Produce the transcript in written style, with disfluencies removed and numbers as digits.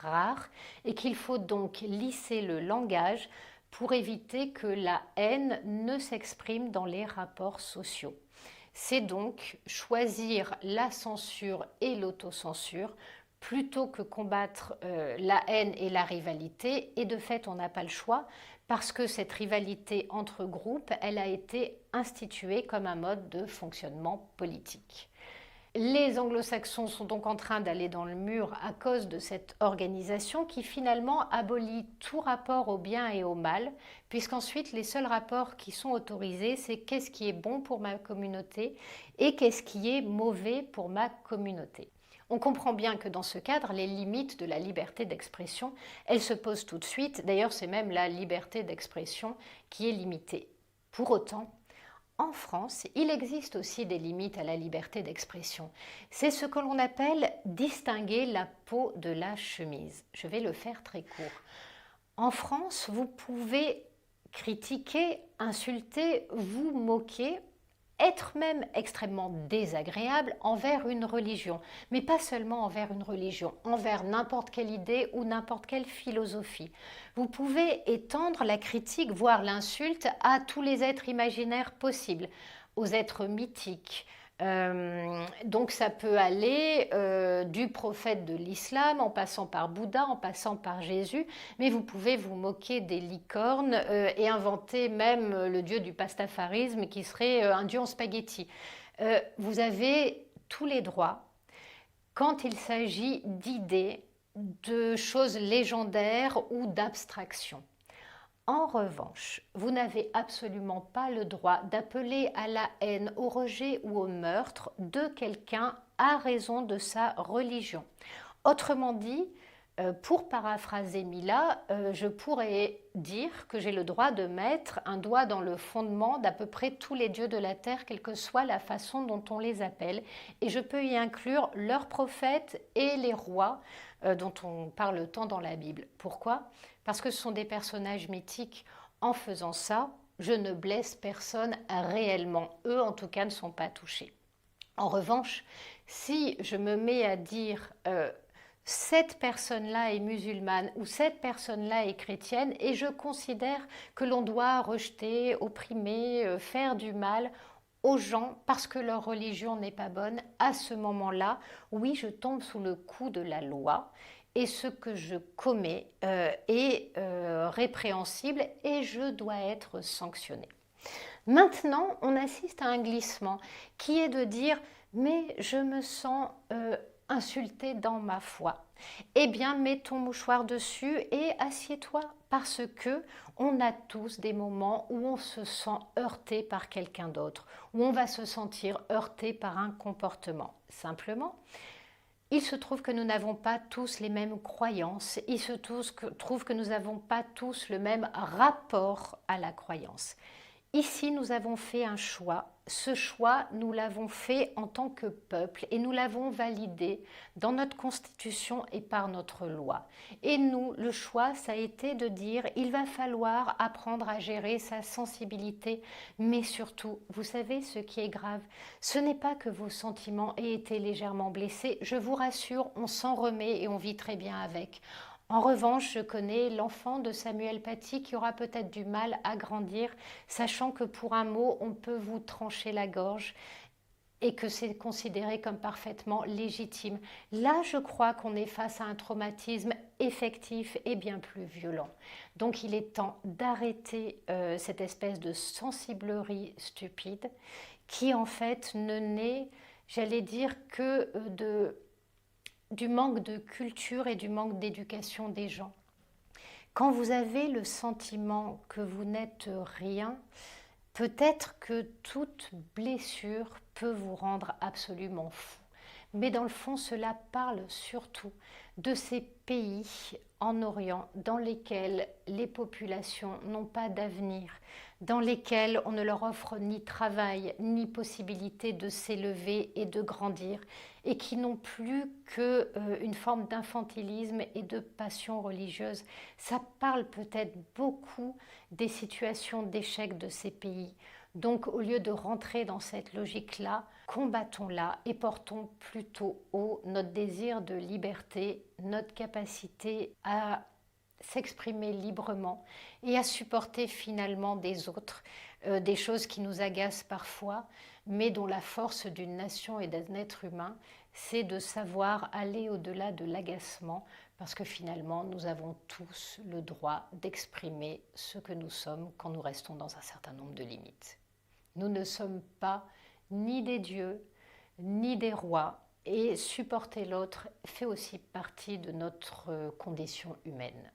rare et qu'il faut donc lisser le langage pour éviter que la haine ne s'exprime dans les rapports sociaux. C'est donc choisir la censure et l'autocensure plutôt que combattre la haine et la rivalité. Et de fait, on n'a pas le choix parce que cette rivalité entre groupes, elle a été instituée comme un mode de fonctionnement politique. Les anglo-saxons sont donc en train d'aller dans le mur à cause de cette organisation qui finalement abolit tout rapport au bien et au mal, puisqu'ensuite les seuls rapports qui sont autorisés, c'est qu'est-ce qui est bon pour ma communauté et qu'est-ce qui est mauvais pour ma communauté. On comprend bien que dans ce cadre, les limites de la liberté d'expression, elles se posent tout de suite. D'ailleurs, c'est même la liberté d'expression qui est limitée. Pour autant, en France, il existe aussi des limites à la liberté d'expression. C'est ce que l'on appelle distinguer la peau de la chemise. Je vais le faire très court. En France, vous pouvez critiquer, insulter, vous moquer, être même extrêmement désagréable envers une religion, mais pas seulement envers une religion, envers n'importe quelle idée ou n'importe quelle philosophie. Vous pouvez étendre la critique, voire l'insulte, à tous les êtres imaginaires possibles, aux êtres mythiques. Donc ça peut aller du prophète de l'islam en passant par Bouddha, en passant par Jésus, mais vous pouvez vous moquer des licornes et inventer même le dieu du pastafarisme qui serait un dieu en spaghetti. Vous avez tous les droits quand il s'agit d'idées, de choses légendaires ou d'abstractions. En revanche, vous n'avez absolument pas le droit d'appeler à la haine, au rejet ou au meurtre de quelqu'un à raison de sa religion. Autrement dit, pour paraphraser Mila, je pourrais dire que j'ai le droit de mettre un doigt dans le fondement d'à peu près tous les dieux de la terre, quelle que soit la façon dont on les appelle. Et je peux y inclure leurs prophètes et les rois dont on parle tant dans la Bible. Pourquoi ? Parce que ce sont des personnages mythiques. En faisant ça, je ne blesse personne réellement. Eux, en tout cas, ne sont pas touchés. En revanche, si je me mets à dire cette personne-là est musulmane ou cette personne-là est chrétienne et je considère que l'on doit rejeter, opprimer, faire du mal aux gens parce que leur religion n'est pas bonne, à ce moment-là, oui, je tombe sous le coup de la loi et ce que je commets est répréhensible et je dois être sanctionnée. Maintenant, on assiste à un glissement qui est de dire « mais je me sens insultée dans ma foi ». Eh bien, mets ton mouchoir dessus et assieds-toi parce que on a tous des moments où on se sent heurté par quelqu'un d'autre, où on va se sentir heurté par un comportement. Simplement, il se trouve que nous n'avons pas tous les mêmes croyances, il se trouve que nous n'avons pas tous le même rapport à la croyance. Ici, nous avons fait un choix. Ce choix, nous l'avons fait en tant que peuple et nous l'avons validé dans notre constitution et par notre loi. Et nous, le choix, ça a été de dire il va falloir apprendre à gérer sa sensibilité, mais surtout, vous savez ce qui est grave, ce n'est pas que vos sentiments aient été légèrement blessés, je vous rassure, on s'en remet et on vit très bien avec. En revanche, je connais l'enfant de Samuel Paty qui aura peut-être du mal à grandir, sachant que pour un mot, on peut vous trancher la gorge et que c'est considéré comme parfaitement légitime. Là, je crois qu'on est face à un traumatisme effectif et bien plus violent. Donc, il est temps d'arrêter cette espèce de sensiblerie stupide qui, en fait, ne naît, j'allais dire, que du manque de culture et du manque d'éducation des gens. Quand vous avez le sentiment que vous n'êtes rien, peut-être que toute blessure peut vous rendre absolument fou. Mais dans le fond, cela parle surtout de ces pays en Orient dans lesquels les populations n'ont pas d'avenir, dans lesquels on ne leur offre ni travail, ni possibilité de s'élever et de grandir, et qui n'ont plus qu'une forme d'infantilisme et de passion religieuse. Ça parle peut-être beaucoup des situations d'échec de ces pays. Donc, au lieu de rentrer dans cette logique-là, combattons-la et portons plutôt haut notre désir de liberté, notre capacité à s'exprimer librement et à supporter finalement des autres, des choses qui nous agacent parfois, mais dont la force d'une nation et d'un être humain, c'est de savoir aller au-delà de l'agacement, parce que finalement, nous avons tous le droit d'exprimer ce que nous sommes quand nous restons dans un certain nombre de limites. Nous ne sommes pas ni des dieux, ni des rois, et supporter l'autre fait aussi partie de notre condition humaine.